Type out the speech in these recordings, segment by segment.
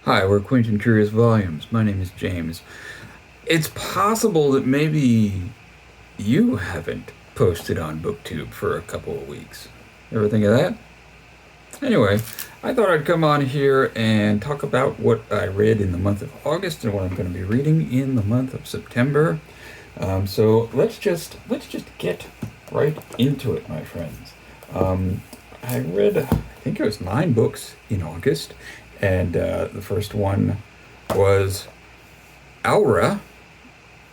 Hi, we're Quaint and Curious Volumes. My name is James. It's possible that maybe you haven't posted on BookTube for a couple of weeks. Ever think of that? Anyway, I thought I'd come on here and talk about what I read in the month of August and what I'm going to be reading in the month of September. So let's just get right into it, my friends. I read, I think it was 9 books in August, and the first one was Aura,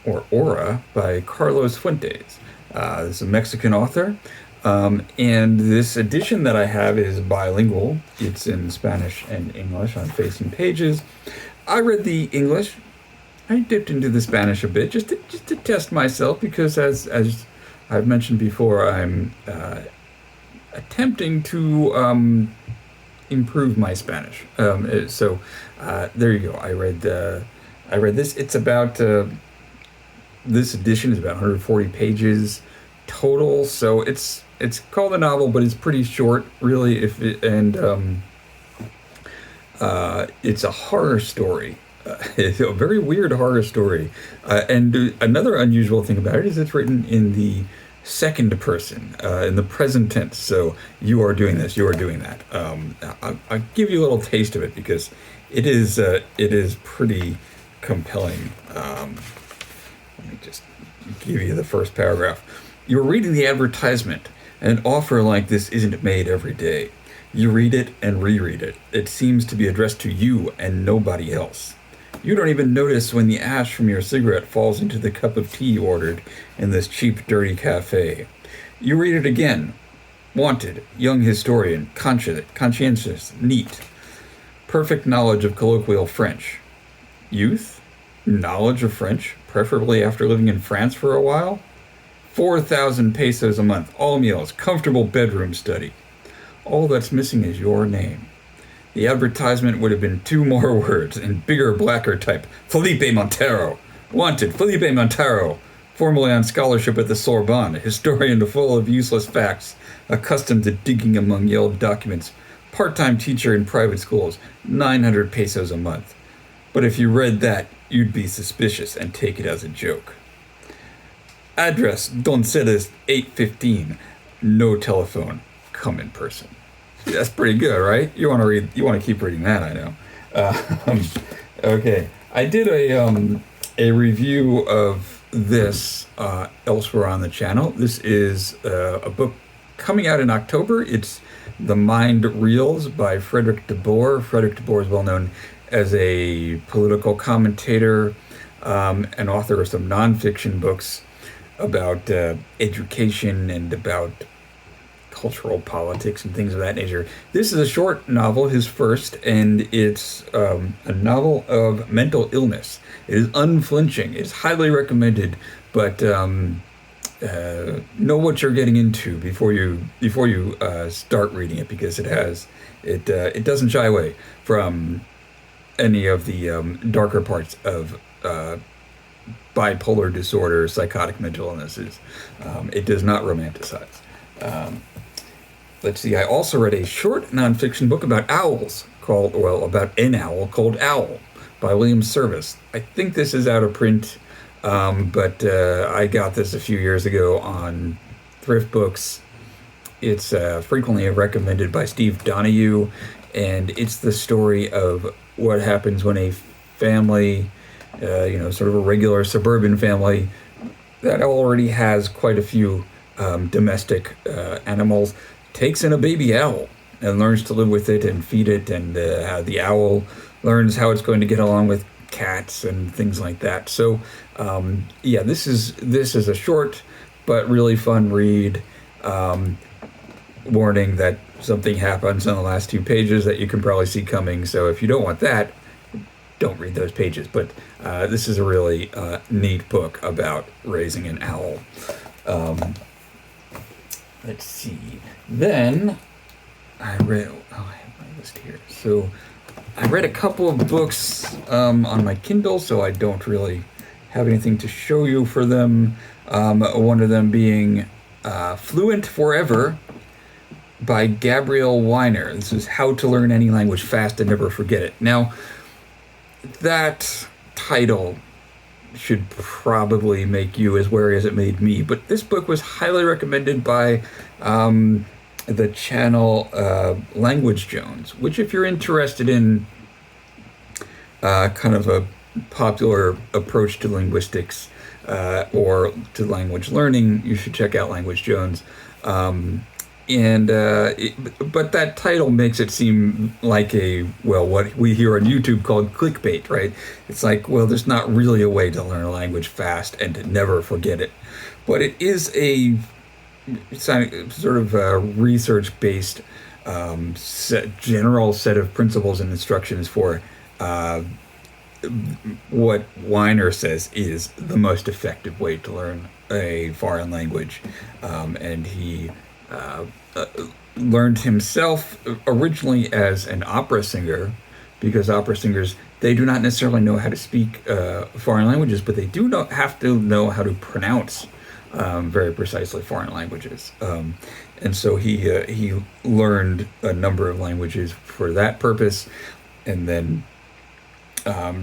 or Aura, by Carlos Fuentes. This is a Mexican author, and this edition that I have is bilingual. It's in Spanish and English on facing pages. I read the English. I dipped into the Spanish a bit just to test myself because, as I've mentioned before, I'm attempting to improve my Spanish. So there you go. I read this. It's about this edition is about 140 pages total. So it's called a novel, but it's pretty short, really. It's a horror story. It's a very weird horror story. And another unusual thing about it is it's written in the second person, in the present tense. So you are doing this, you are doing that. I'll give you a little taste of it because it is pretty compelling. Let me just give you the first paragraph. You're reading the advertisement, and an offer like this isn't made every day. You read it and reread it. It seems to be addressed to you and nobody else. You don't even notice when the ash from your cigarette falls into the cup of tea you ordered in this cheap, dirty cafe. You read it again. Wanted, young historian, conscientious, neat. Perfect knowledge of colloquial French. Youth? Knowledge of French, preferably after living in France for a while? 4,000 pesos a month, all meals, comfortable bedroom study. All that's missing is your name. The advertisement would have been 2 more words in bigger, blacker type. Felipe Montero. Wanted, Felipe Montero. Formerly on scholarship at the Sorbonne, a historian full of useless facts, accustomed to digging among Yale documents, part-time teacher in private schools, 900 pesos a month. But if you read that, you'd be suspicious and take it as a joke. Address, Donceles 815. No telephone. Come in person. That's pretty good, right? You want to read? You want to keep reading that? I know. Okay, I did a review of this elsewhere on the channel. This is a book coming out in October. It's The Mind Reels by Frederik deBoer. Frederik deBoer is well known as a political commentator and author of some nonfiction books about education and about cultural politics and things of that nature. This is a short novel, his first, and it's a novel of mental illness. It is unflinching. It's highly recommended, but know what you're getting into before you start reading it because it doesn't shy away from any of the darker parts of bipolar disorder, psychotic mental illnesses. It does not romanticize. Let's see, I also read a short nonfiction book about owls about an owl called Owl by William Service. I think this is out of print, but I got this a few years ago on Thrift Books. It's frequently recommended by Steve Donoghue, and it's the story of what happens when a family, sort of a regular suburban family that already has quite a few domestic animals, takes in a baby owl and learns to live with it and feed it, and how the owl learns how it's going to get along with cats and things like that. So, this is a short but really fun read. Warning that something happens in the last 2 pages that you can probably see coming. So if you don't want that, don't read those pages. But this is a really neat book about raising an owl. Let's see. Then I read. Oh, I have my list here. So I read a couple of books on my Kindle, so I don't really have anything to show you for them. One of them being Fluent Forever by Gabrielle Weiner. This is How to Learn Any Language Fast and Never Forget It. Now, that title should probably make you as wary as it made me. But this book was highly recommended by the channel Language Jones, which, if you're interested in kind of a popular approach to linguistics or to language learning, you should check out Language Jones. But that title makes it seem like what we hear on YouTube called clickbait, right? It's like, well, there's not really a way to learn a language fast and to never forget it. But it is a sort of research-based general set of principles and instructions for what Weiner says is the most effective way to learn a foreign language. And he learned himself originally as an opera singer, because opera singers, they do not necessarily know how to speak foreign languages, but they do not have to know how to pronounce very precisely foreign languages. And so he learned a number of languages for that purpose, and then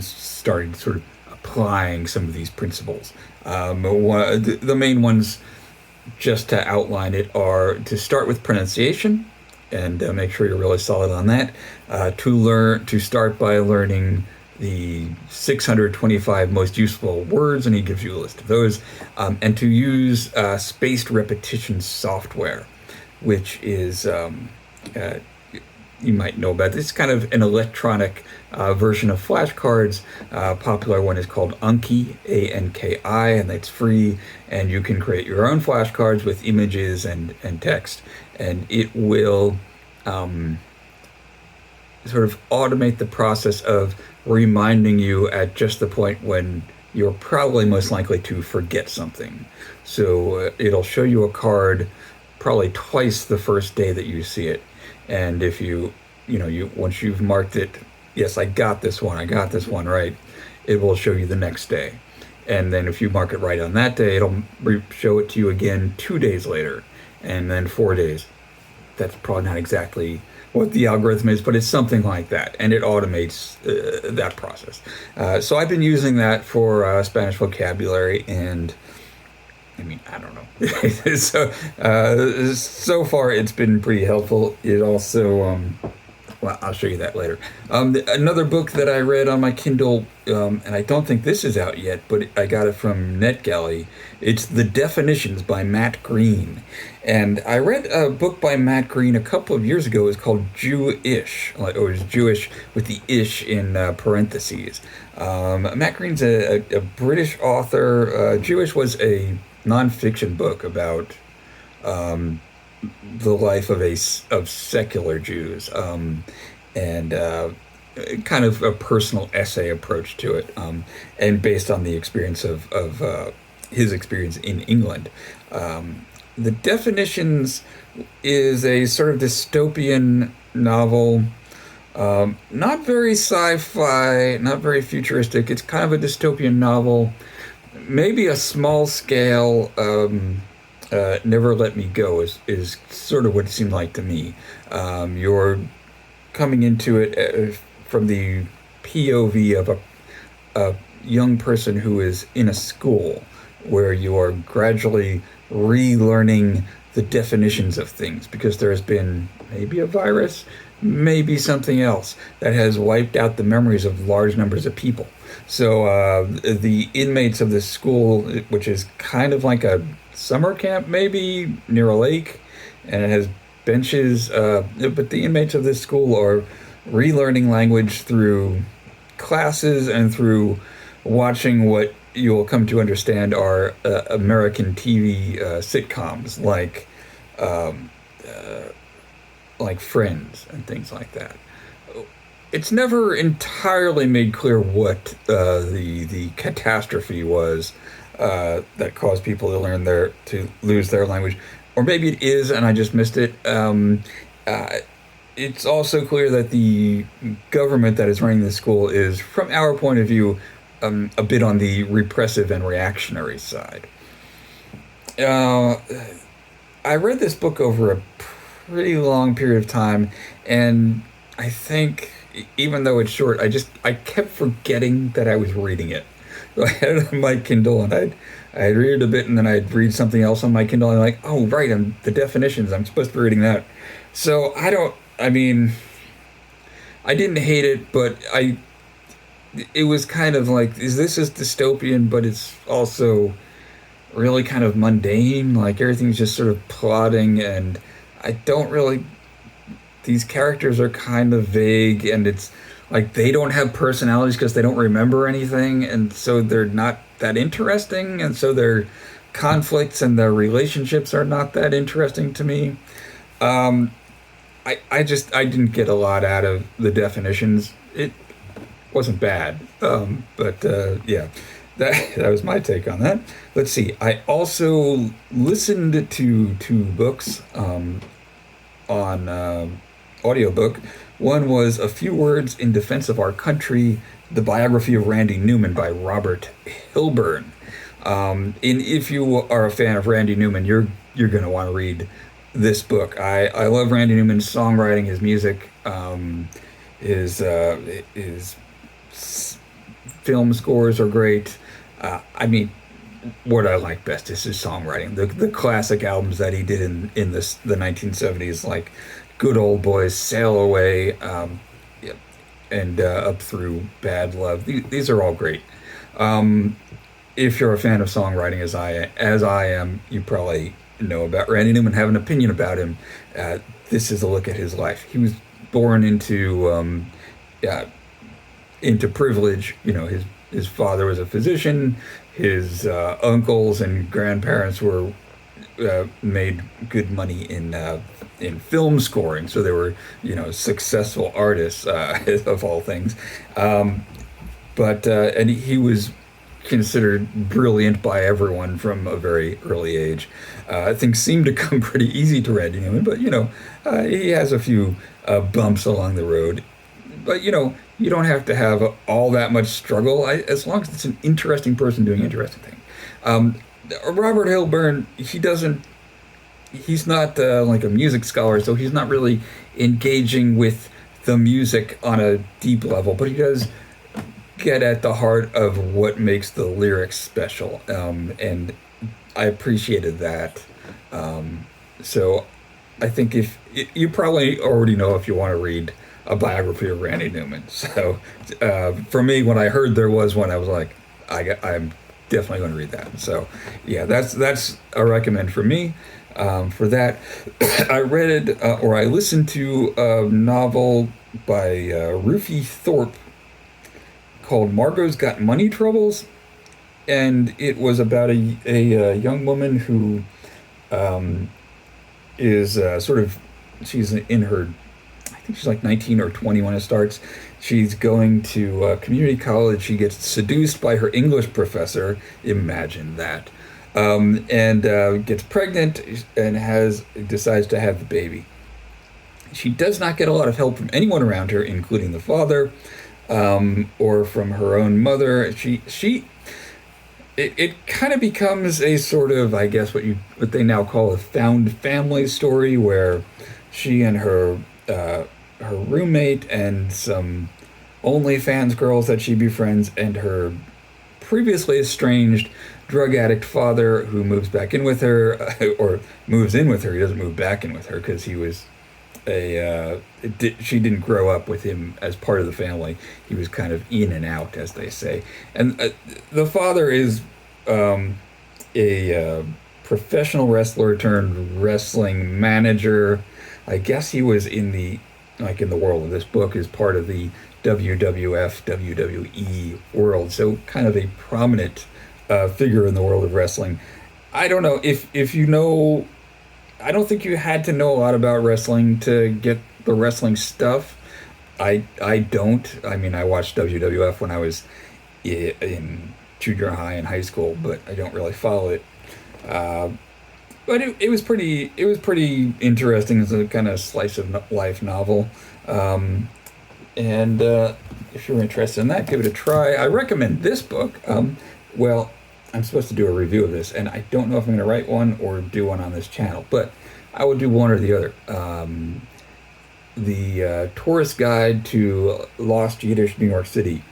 started sort of applying some of these principles. The main ones, just to outline it, are to start with pronunciation and make sure you're really solid on that. To start by learning the 625 most useful words, and he gives you a list of those, and to use spaced repetition software, which is you might know about. This is kind of an electronic version of flashcards. Popular one is called Anki, A-N-K-I, and it's free, and you can create your own flashcards with images and text, and it will sort of automate the process of reminding you at just the point when you're probably most likely to forget something. So it'll show you a card probably twice the first day that you see it. And if you once you've marked it, yes, I got this one right, it will show you the next day. And then if you mark it right on that day, it'll show it to you again 2 days later, and then 4 days. That's probably not exactly what the algorithm is, but it's something like that, and it automates that process. So I've been using that for Spanish vocabulary, and I mean, I don't know. So far it's been pretty helpful. It also, well, I'll show you that later. Another book that I read on my Kindle, and I don't think this is out yet, but I got it from NetGalley. It's The Definitions by Matt Green. And I read a book by Matt Green a couple of years ago. It was called Jewish, or it was Jewish with the ish in parentheses. Matt Green's a British author. Jewish was a nonfiction book about the life of secular Jews, and kind of a personal essay approach to it, and based on the experience of his experience in England. The Definitions is a sort of dystopian novel, not very sci-fi, not very futuristic. It's kind of a dystopian novel, maybe a small scale. Never Let Me Go is sort of what it seemed like to me. You're coming into it from the POV of a young person who is in a school where you are gradually relearning the definitions of things, because there has been maybe a virus, maybe something else that has wiped out the memories of large numbers of people. So the inmates of this school, which is kind of like a summer camp maybe near a lake, and it has benches, but the inmates of this school are relearning language through classes and through watching what you will come to understand are American TV sitcoms like Friends and things like that. It's never entirely made clear what the catastrophe was that caused people to lose their language, or maybe it is and I just missed it. It's also clear that the government that is running the school is, from our point of view, a bit on the repressive and reactionary side. I read this book over a pretty long period of time, and I think even though it's short, I kept forgetting that I was reading it. So I had it on my Kindle, and I'd read it a bit, and then I'd read something else on my Kindle, and I'm like, oh right, the definitions. I'm supposed to be reading that. So I don't. I mean, I didn't hate it, but it was kind of like, is this is dystopian, but it's also really kind of mundane. Like everything's just sort of plotting, and I don't really. These characters are kind of vague, and it's like they don't have personalities because they don't remember anything, and so they're not that interesting, and so their conflicts and their relationships are not that interesting to me. Um, I didn't get a lot out of the definitions. It wasn't bad, but yeah, that was my take on that. Let's see. I also listened to two books on audiobook. One was A Few Words in Defense of Our Country, the biography of Randy Newman by Robert Hilburn. And if you are a fan of Randy Newman, you're going to want to read this book. I love Randy Newman's songwriting, his music, his film scores are great. I mean, what I like best is his songwriting. The classic albums that he did in the 1970s, like Good Old Boys, Sail Away, yeah, and Up Through Bad Love. These are all great. If you're a fan of songwriting as I am, you probably know about Randy Newman, have an opinion about him. This is a look at his life. He was born into privilege. You know, his father was a physician. His uncles and grandparents were made good money in film scoring, so they were successful artists of all things. But and he was considered brilliant by everyone from a very early age. Things seem to come pretty easy to Randy Newman, but he has a few bumps along the road. But you don't have to have all that much struggle, as long as it's an interesting person doing interesting things. Robert Hilburn, he's not like a music scholar, so he's not really engaging with the music on a deep level, but he does get at the heart of what makes the lyrics special, and I appreciated that. So I think if you probably already know if you want to read a biography of Randy Newman. So for me, when I heard there was one, I was like, I'm definitely going to read that. So yeah, that's a recommend for me. For that, I read or I listened to a novel by Rufy Thorpe called Margot's Got Money Troubles, and it was about a young woman who is she's in her, I think she's like 19 or 20 when it starts. She's going to community college. She gets seduced by her English professor. Imagine that. And gets pregnant and decides to have the baby. She does not get a lot of help from anyone around her, including the father, or from her own mother. It kind of becomes a sort of, I guess, what they now call a found family story, where she and her roommate and some OnlyFans girls that she befriends, and her previously estranged drug addict father, who moves back in with her, or moves in with her. He doesn't move back in with her because he was she didn't grow up with him as part of the family. He was kind of in and out, as they say. And the father is a professional wrestler turned wrestling manager. I guess he was in the world of this book, is part of the WWF, WWE world. So kind of a prominent figure in the world of wrestling. I don't know if you know. I don't think you had to know a lot about wrestling to get the wrestling stuff. I don't. I mean, I watched WWF when I was in junior high and high school, but I don't really follow it. But it was pretty interesting as a kind of slice of life novel. And if you're interested in that, give it a try. I recommend this book. Well, I'm supposed to do a review of this, and I don't know if I'm going to write one or do one on this channel, but I will do one or the other. the Tourist Guide to Lost Yiddish New York City.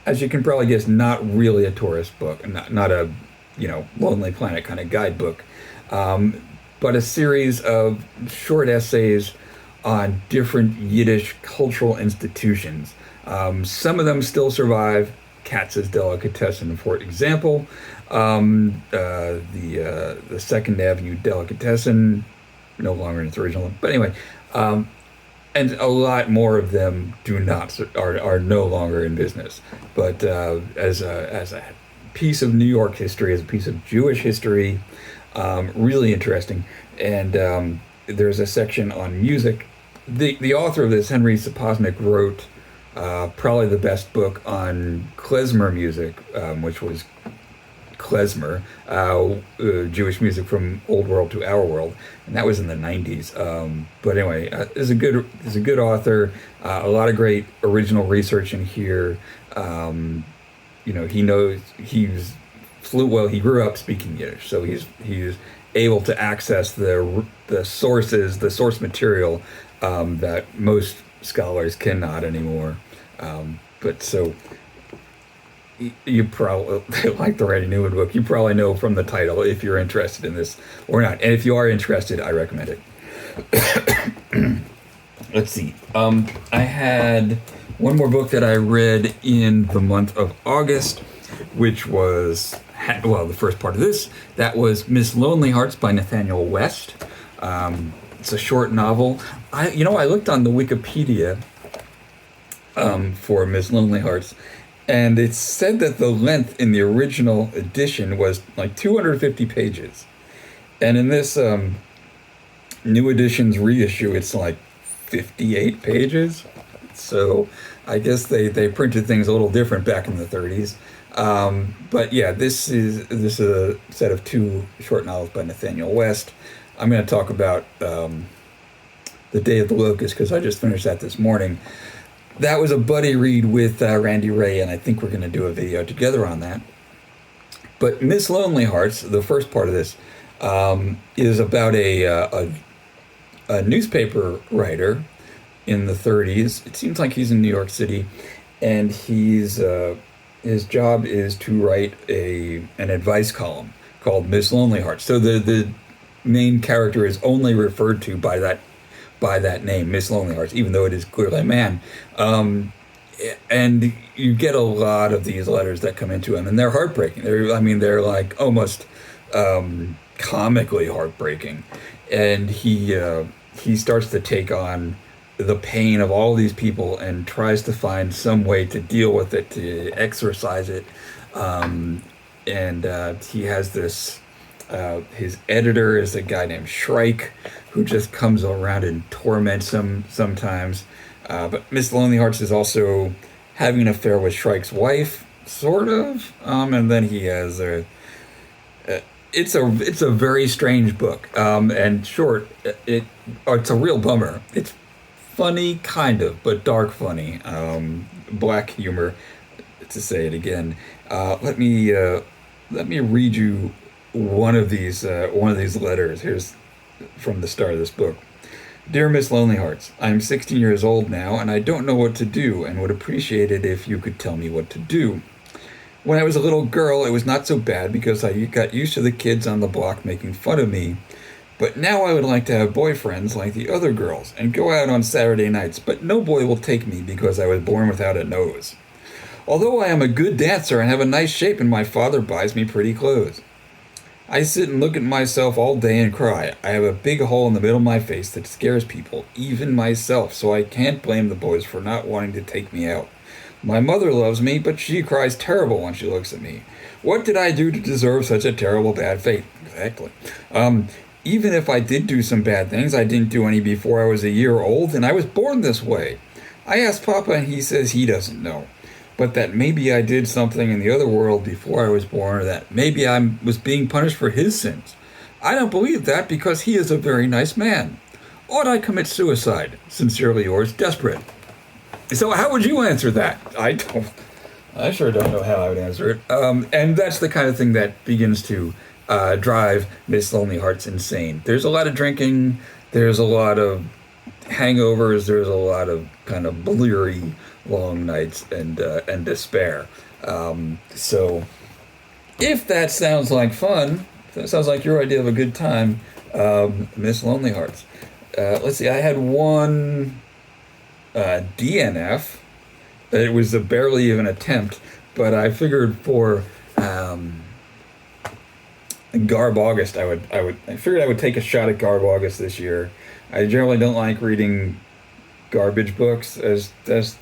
As you can probably guess, not really a tourist book, not a, Lonely Planet kind of guidebook, but a series of short essays on different Yiddish cultural institutions. Some of them still survive. Katz's Delicatessen, for example, the Second Avenue Delicatessen, no longer in its original. But anyway, and a lot more of them are no longer in business. But as a piece of New York history, as a piece of Jewish history, really interesting. And there's a section on music. The author of this, Henry Saposnik, wrote probably the best book on klezmer music, which was klezmer, Jewish music from Old World to Our World, and that was in the 90s. But anyway, is a good author. A lot of great original research in here. He knows he's fluent. Well, he grew up speaking Yiddish, so he's able to access the sources, the source material that most scholars cannot anymore. But so you probably, like the Randy Newman book, you probably know from the title if you're interested in this or not. And if you are interested, I recommend it. Let's see. I had one more book that I read in the month of August, which was, the first part of this. That was Miss Lonely Hearts by Nathaniel West. It's a short novel. I looked on the Wikipedia for Miss Lonely Hearts, and it said that the length in the original edition was like 250 pages. And in this new edition's reissue, it's like 58 pages. So I guess they printed things a little different back in the 30s. But yeah, this is a set of two short novels by Nathaniel West. I'm going to talk about The Day of the Locust because I just finished that this morning. That was a buddy read with Randy Ray, and I think we're going to do a video together on that. But Miss Lonely Hearts, the first part of this, is about a newspaper writer in the 30s. It seems like he's in New York City, and his job is to write an advice column called Miss Lonely Hearts. So the main character is only referred to by that name, Miss Lonely Hearts, even though it is clearly a man. And you get a lot of these letters that come into him, and they're heartbreaking. They're like almost comically heartbreaking. And he starts to take on the pain of all these people and tries to find some way to deal with it, to exorcise it. And he has this. His editor is a guy named Shrike, who just comes around and torments him sometimes. But Miss Lonely Hearts is also having an affair with Shrike's wife, sort of. And then he has it's a very strange book. And short, it's a real bummer. It's funny, kind of, but dark funny. Black humor, to say it again. Let me read you one of these letters. Here's from the start of this book. Dear Miss Lonely Hearts, I'm 16 years old now, and I don't know what to do, and would appreciate it if you could tell me what to do. When I was a little girl, it was not so bad because I got used to the kids on the block making fun of me. But now I would like to have boyfriends like the other girls and go out on Saturday nights, but no boy will take me because I was born without a nose. Although I am a good dancer and have a nice shape and my father buys me pretty clothes. I sit and look at myself all day and cry. I have a big hole in the middle of my face that scares people, even myself, so I can't blame the boys for not wanting to take me out. My mother loves me, but she cries terrible when she looks at me. What did I do to deserve such a terrible bad fate? Exactly. Even if I did do some bad things, I didn't do any before I was a year old, and I was born this way. I asked Papa, and he says he doesn't know. But that maybe I did something in the other world before I was born, or that maybe I was being punished for his sins. I don't believe that because he is a very nice man. Ought I commit suicide? Sincerely yours, Desperate. So how would you answer that? I sure don't know how I would answer it. And that's the kind of thing that begins to drive Miss Lonely Hearts insane. There's a lot of drinking. There's a lot of hangovers, there's a lot of kind of bleary long nights and despair. So if that sounds like fun, if that sounds like your idea of a good time, Miss Lonely Hearts. Let's see, I had one DNF. It was a barely even attempt, but I figured for Garb August, I figured I would take a shot at Garb August this year. I generally don't like reading garbage books, as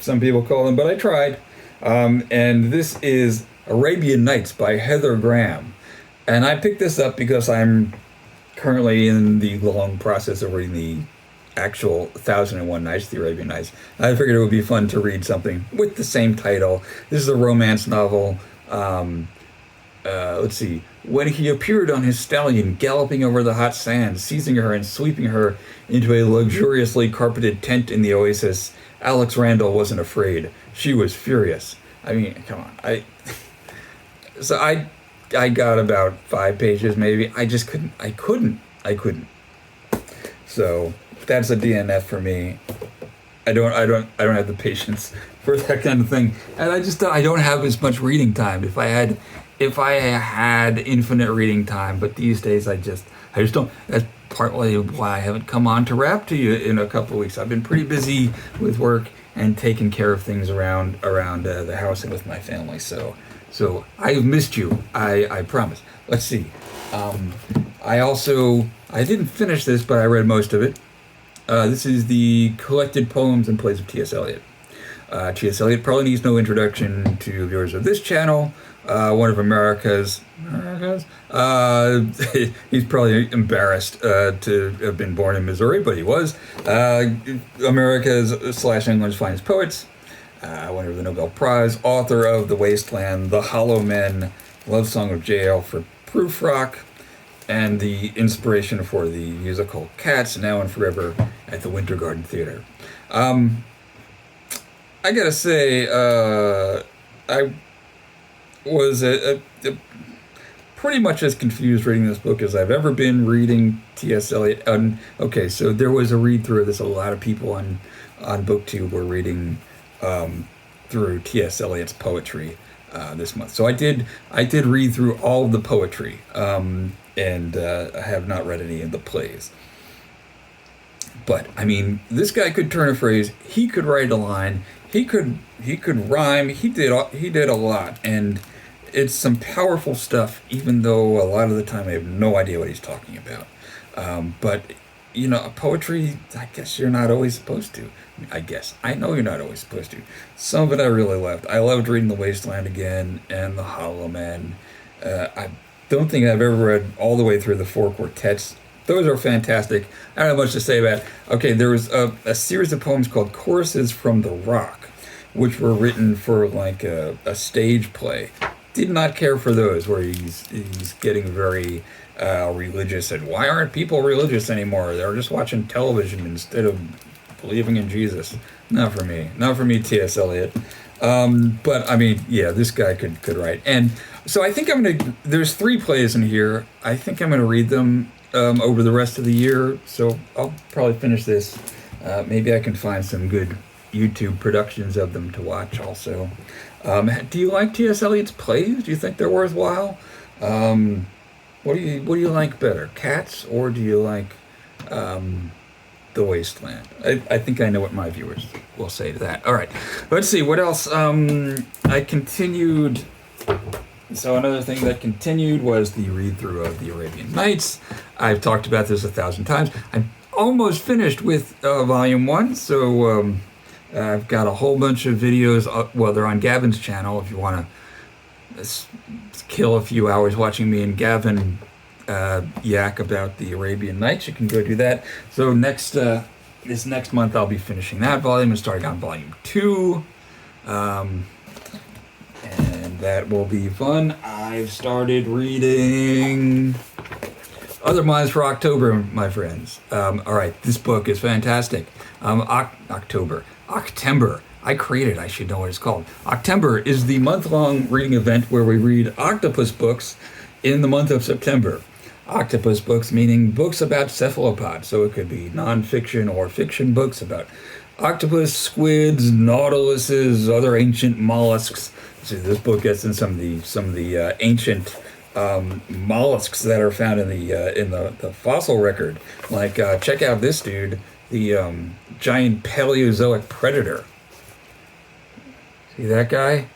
some people call them, but I tried. And this is Arabian Nights by Heather Graham. And I picked this up because I'm currently in the long process of reading the actual 1001 Nights, the Arabian Nights. I figured it would be fun to read something with the same title. This is a romance novel. Let's see. When he appeared on his stallion, galloping over the hot sands, seizing her and sweeping her into a luxuriously carpeted tent in the oasis, Alex Randall wasn't afraid. She was furious. I mean, come on. So I got about 5 pages maybe. I just couldn't. I couldn't. So that's a DNF for me. I don't have the patience for that kind of thing, and I don't have as much reading time. If I had infinite reading time, but these days I just don't. That's partly why I haven't come on to rap to you in a couple of weeks. I've been pretty busy with work and taking care of things around the house and with my family. So I've missed you. I promise. Let's see. I didn't finish this, but I read most of it. This is the collected poems and plays of T.S. Eliot. T.S. Eliot probably needs no introduction to viewers of this channel. One of America's. He's probably embarrassed to have been born in Missouri, but he was. America's / England's finest poets. Winner of the Nobel Prize, author of The Wasteland, The Hollow Men, Love Song of J. Alfred Prufrock, and the inspiration for the musical Cats, Now and Forever at the Winter Garden Theater. I gotta say, I was pretty much as confused reading this book as I've ever been reading T.S. Eliot. Okay, so there was a read-through of this. A lot of people on BookTube were reading through T.S. Eliot's poetry this month. So I did read through all of the poetry, and I have not read any of the plays. But I mean, this guy could turn a phrase. He could write a line. He could rhyme. He did a lot, and it's some powerful stuff. Even though a lot of the time I have no idea what he's talking about. But you know, poetry, I guess you're not always supposed to. I know you're not always supposed to. Some of it I really loved. I loved reading The Wasteland again and The Hollow Men. I don't think I've ever read all the way through the 4 quartets. Those are fantastic. I don't have much to say about it. Okay, there was a series of poems called Choruses from the Rock, which were written for like a stage play. Did not care for those, where he's getting very religious, and why aren't people religious anymore? They're just watching television instead of believing in Jesus. Not for me, T.S. Eliot. But I mean, yeah, this guy could write. And so I think there's 3 plays in here. I think I'm gonna read them over the rest of the year. So I'll probably finish this. Maybe I can find some good YouTube productions of them to watch also. Do you like T.S. Eliot's plays? Do you think they're worthwhile? What do you like better, Cats, or do you like The Wasteland? I think I know what my viewers will say to that. All right, let's see what else. I continued. So another thing that continued was the read-through of the Arabian Nights. I've talked about this 1,000 times. I'm almost finished with Volume 1, so I've got a whole bunch of videos. Well, they're on Gavin's channel if you want to kill a few hours watching me and Gavin yak about the Arabian Nights. You can go do that. So this next month I'll be finishing that volume and starting on Volume 2. And that will be fun. I've started reading Other Minds for October, my friends. All right, this book is fantastic. October. I created, I should know what it's called. October is the month-long reading event where we read octopus books in the month of September. octopus books, meaning books about cephalopods. So it could be nonfiction or fiction books about octopus, squids, nautiluses, other ancient mollusks. So this book gets in some of the ancient mollusks that are found in the fossil record. Like check out this dude, the giant Paleozoic predator. See that guy?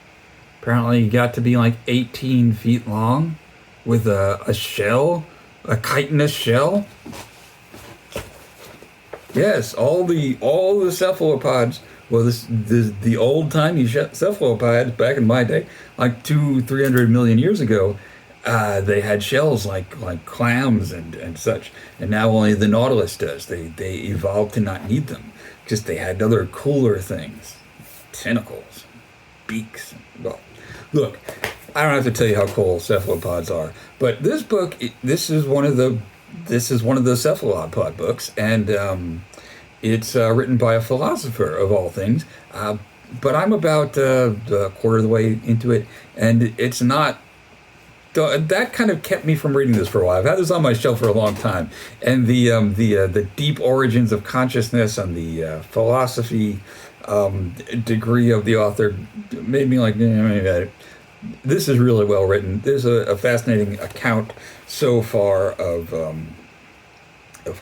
Apparently he got to be like 18 feet long with a shell, a chitinous shell. Yes, all the cephalopods. Well, the old timey cephalopods back in my day, like 300 million years ago, they had shells like clams and such. And now only the nautilus does. They evolved to not need them because they had other cooler things, tentacles, beaks. Well, look, I don't have to tell you how cool cephalopods are, but this book, this is one of the cephalopod books, and it's written by a philosopher of all things. But I'm about a quarter of the way into it, and it's not. That kind of kept me from reading this for a while. I've had this on my shelf for a long time, and the deep origins of consciousness and the philosophy degree of the author made me like, this is really well written. There's a fascinating account so far of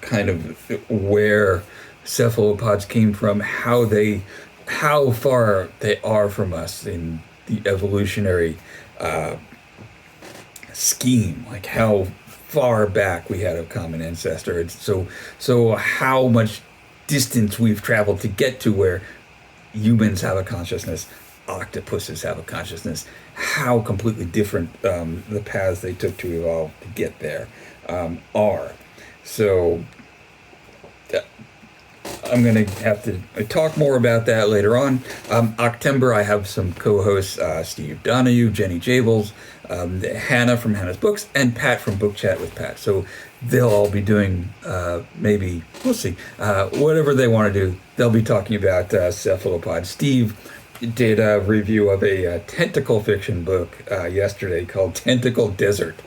kind of where cephalopods came from, how far they are from us in the evolutionary scheme, like how far back we had a common ancestor. It's so how much distance we've traveled to get to where humans have a consciousness, octopuses have a consciousness, how completely different the paths they took to evolve to get there are. So I'm going to have to talk more about that later on. October, I have some co-hosts, Steve Donoghue, Jenny Jables, Hannah from Hannah's Books, and Pat from Book Chat with Pat. So they'll all be doing, maybe, we'll see, whatever they want to do. They'll be talking about cephalopods. Steve did a review of a tentacle fiction book yesterday called Tentacle Desert.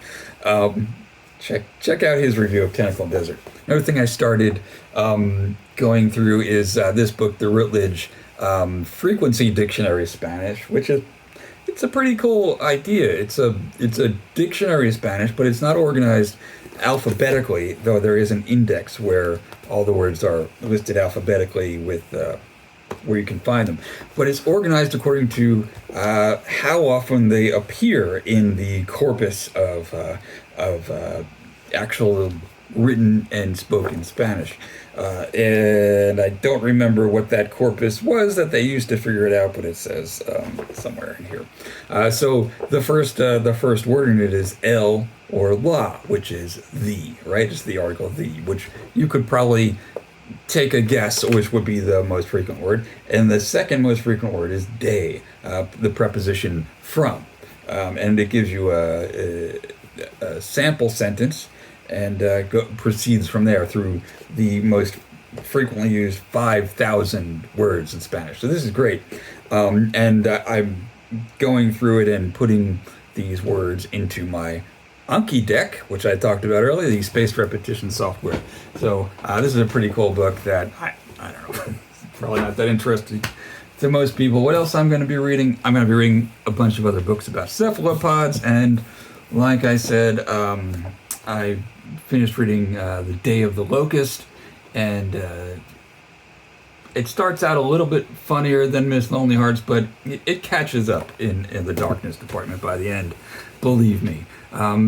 Check out his review of Tentacle Desert. Another thing I started going through is this book, The Routledge Frequency Dictionary Spanish, which is it's a pretty cool idea. It's a dictionary of Spanish, but it's not organized alphabetically, though there is an index where all the words are listed alphabetically with where you can find them. But it's organized according to how often they appear in the corpus of actual written and spoken Spanish. And I don't remember what that corpus was that they used to figure it out, but it says somewhere in here. So the first word in it is el or la, which is the, right? It's the article the, which you could probably take a guess which would be the most frequent word. And the second most frequent word is de, the preposition from. And it gives you a sample sentence and proceeds from there through the most frequently used 5,000 words in Spanish. So this is great. And I'm going through it and putting these words into my Anki deck, which I talked about earlier, the spaced repetition software. So this is a pretty cool book that I don't know, probably not that interesting to most people. What else I'm going to be reading? I'm going to be reading a bunch of other books about cephalopods, and like I said, I finished reading The Day of the Locust, and it starts out a little bit funnier than Miss Lonely Hearts, but it catches up in the darkness department by the end, believe me.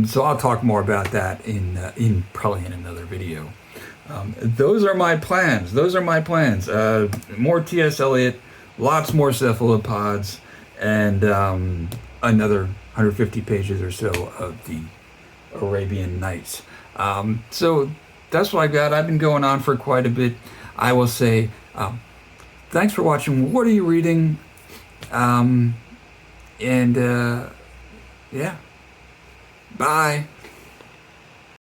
So I'll talk more about that in probably in another video. Those are my plans. More T.S. Eliot, lots more cephalopods, and another 150 pages or so of the Arabian Nights. So that's what I got. I've been going on for quite a bit. I will say thanks for watching. What are you reading? Yeah. Bye.